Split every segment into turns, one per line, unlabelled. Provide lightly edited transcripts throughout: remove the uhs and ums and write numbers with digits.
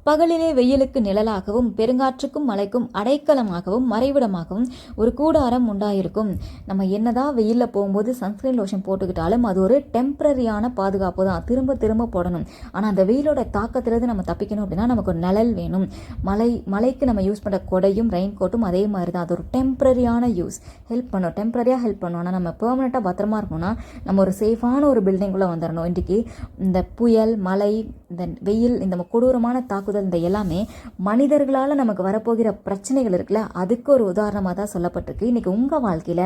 பகலிலே வெயிலுக்கு நிழலாகவும் பெருங்காற்றுக்கும் மழைக்கும் அடைக்கலமாகவும் மறைவிடமாகவும் ஒரு கூடாரம் உண்டாயிருக்கும். நம்ம என்னதான் வெயிலில் போகும்போது சன்ஸ்கிரீன் லோஷன் போட்டுக்கிட்டாலும் அது ஒரு டெம்பரரியான பாதுகாப்பு தான், திரும்ப திரும்ப போடணும். ஆனால் அந்த வெயிலோட தாக்கத்திலிருந்து நம்ம தப்பிக்கணும் அப்படின்னா நமக்கு ஒரு நிழல் வேணும். மழைக்கு நம்ம யூஸ் பண்ணுற கொடையும் ரெயின் கோட்டும் அதே மாதிரி தான், அது ஒரு டெம்பரரியான யூஸ், ஹெல்ப் பண்ணும், டெம்பரரியாக ஹெல்ப் பண்ணும். ஆனால் நம்ம பெர்மனெண்ட்டாக பத்திரமா இருக்கணும்னா நம்ம ஒரு சேஃபான ஒரு பில்டிங்குள்ளே வந்துடணும். இன்றைக்கி இந்த புயல், மழை, இந்த வெயில், இந்த கொடூரமான தாக்குதல், இந்த எல்லாமே மனிதர்களால் நமக்கு வரப்போகிற பிரச்சனைகள் இருக்குல்ல, அதுக்கு ஒரு உதாரணமாக தான் சொல்லப்பட்டிருக்கு. இன்றைக்கி உங்கள் வாழ்க்கையில்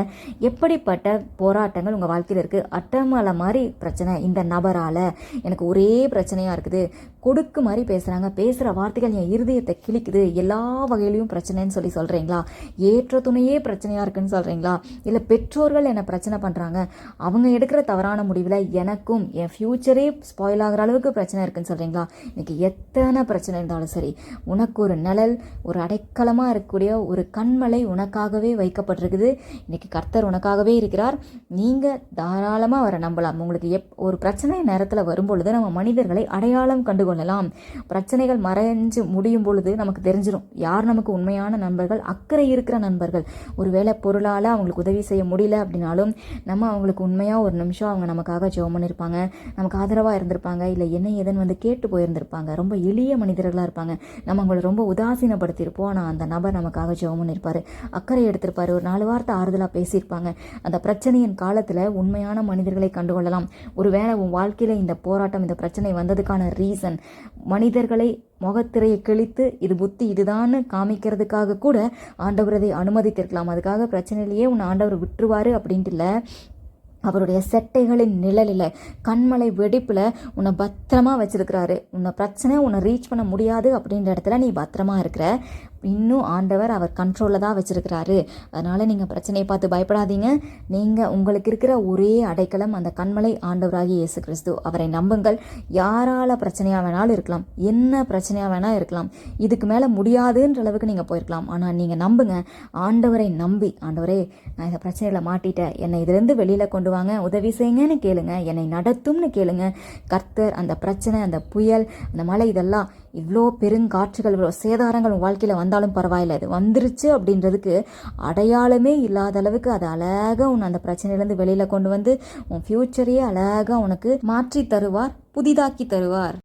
எப்படிப்பட்ட போராட்டங்கள் உங்கள் வாழ்க்கையில் இருக்குது? அட்டமலை மாதிரி பிரச்சனை, இந்த நபரால் எனக்கு ஒரே பிரச்சனையாக இருக்குது, கொடுக்கு மாதிரி பேசுகிறாங்க, பேசுகிற வார்த்தைகள் என் இருதயத்தை கிழிக்குது, எல்லா வகையிலையும் பிரச்சனைன்னு சொல்லி சொல்கிறீங்களா? ஏற்ற துணையே பிரச்சனையாக இருக்குன்னு சொல்கிறீங்களா? இல்லை பெற்றோர்கள் என்னை பிரச்சனை பண்ணுறாங்க, அவங்க எடுக்கிற தவறான முடிவில் எனக்கும் என் ஃப்யூச்சரே ஸ்பாயில் ஆகிற அளவுக்கு பிரச்சனை இருக்குன்னு சொல்கிறீங்களா? இன்றைக்கி எத்தனை பிரச்சனை இருந்தாலும் சரி, உனக்கு ஒரு நிழல், ஒரு அடைக்கலமாக இருக்கக்கூடிய ஒரு கண்மலை உனக்காகவே வைக்கப்பட்டிருக்குது. இன்றைக்கி கர்த்தர் உனக்காகவே இருக்கிறார். நீங்கள் தாராளமாக அவரை நம்பலாம். உங்களுக்கு ஒரு பிரச்சனை நேரத்தில் வரும்பொழுது நம்ம மனிதர்களை அடையாளம் கண்டுகொள்ளலாம். பிரச்சனைகள் மறைஞ்சு முடியும் பொழுது நமக்கு தெரிஞ்சிடும் யார் நமக்கு உண்மையான நண்பர்கள், அக்கறை இருக்கிற நண்பர்கள். ஒருவேளை பொருளால் அவங்களுக்கு உதவி செய்ய முடியல அப்படின்னாலும் நம்ம அவங்களுக்கு உண்மையாக ஒரு நிமிஷம் அவங்க நமக்காக ஜெபம் பண்ணியிருப்பாங்க, நமக்கு ஆதரவாக இருந்திருப்பாங்க, இல்லை என்ன ஏதுன்னு கேட்டு போயிருந்திருப்பாங்க. ரொம்ப எளிய மனிதர்களாக இருப்பாங்க. நம்ம அவங்களை ரொம்ப உதாசீனப்படுத்தியிருப்போம், ஆனால் அந்த நபர் நமக்காக ஜெபம் பண்ணியிருப்பார், அக்கறை எடுத்திருப்பார், ஒரு 4 வார்த்தை ஆறுதலாக பேசியிருப்பாங்க. அந்த பிரச்சனையின் காலத்தில் உண்மையான மனிதர்களை கண்டுகொள்ளலாம். ஒருவேளை உன் வாழ்க்கையில் இந்த போராட்டம், இந்த பிரச்சனை வந்ததுக்கான ரீசன் மனிதர்களை முகத்திரையை கிழித்து இது புத்தி இதுதான்னு காமிக்கிறதுக்காக கூட ஆண்டவர் அதை அனுமதித்திருக்கலாம். அதுக்காக பிரச்சனையிலேயே உன்னை ஆண்டவர் விட்டுருவார் அப்படின்ட்டு இல்லை, அவருடைய செட்டைகளின் நிழலில், கண்மலை வெடிப்பில் உன்னை பத்திரமா வச்சிருக்கிறாரு. உன்னை பிரச்சனை உன்னை ரீச் பண்ண முடியாது அப்படின்ற இடத்துல நீ பத்திரமா இருக்கிற. இன்னும் ஆண்டவர் அவர் கண்ட்ரோலில் தான் வச்சிருக்கிறாரு. அதனால் நீங்கள் பிரச்சனையை பார்த்து பயப்படாதீங்க. நீங்கள் உங்களுக்கு இருக்கிற ஒரே அடைக்கலம் அந்த கண்மலை ஆண்டவராகி இயேசு கிறிஸ்து. அவரை நம்புங்கள். யாரால் பிரச்சனையாக வேணாலும் இருக்கலாம், என்ன பிரச்சனையாக வேணால் இருக்கலாம், இதுக்கு மேலே முடியாதுன்ற அளவுக்கு நீங்கள் போயிருக்கலாம். ஆனால் நீங்கள் நம்புங்க, ஆண்டவரை நம்பி, ஆண்டவரே நான் இந்த பிரச்சனையில் மாட்டிட்டேன், என்னை இதுலேருந்து வெளியில் கொண்டு வாங்க, உதவி செய்யுங்கன்னு கேளுங்க, என்னை நடத்தும்னு கேளுங்க. கர்த்தர் அந்த பிரச்சனை, அந்த புயல், அந்த மழை, இதெல்லாம் இவ்வளோ பெருங்காற்றுகள், இவ்வளோ சேதாரங்கள் உன் வாழ்க்கையில் வந்தாலும் பரவாயில்லை, அது வந்துருச்சு அப்படின்றதுக்கு அடையாளமே இல்லாத அளவுக்கு அது அழகாக உன்னை அந்த பிரச்சனையிலேருந்து வெளியில் கொண்டு வந்து உன் ஃப்யூச்சரையே அழகாக உனக்கு மாற்றி தருவார், புதிதாக்கி தருவார்.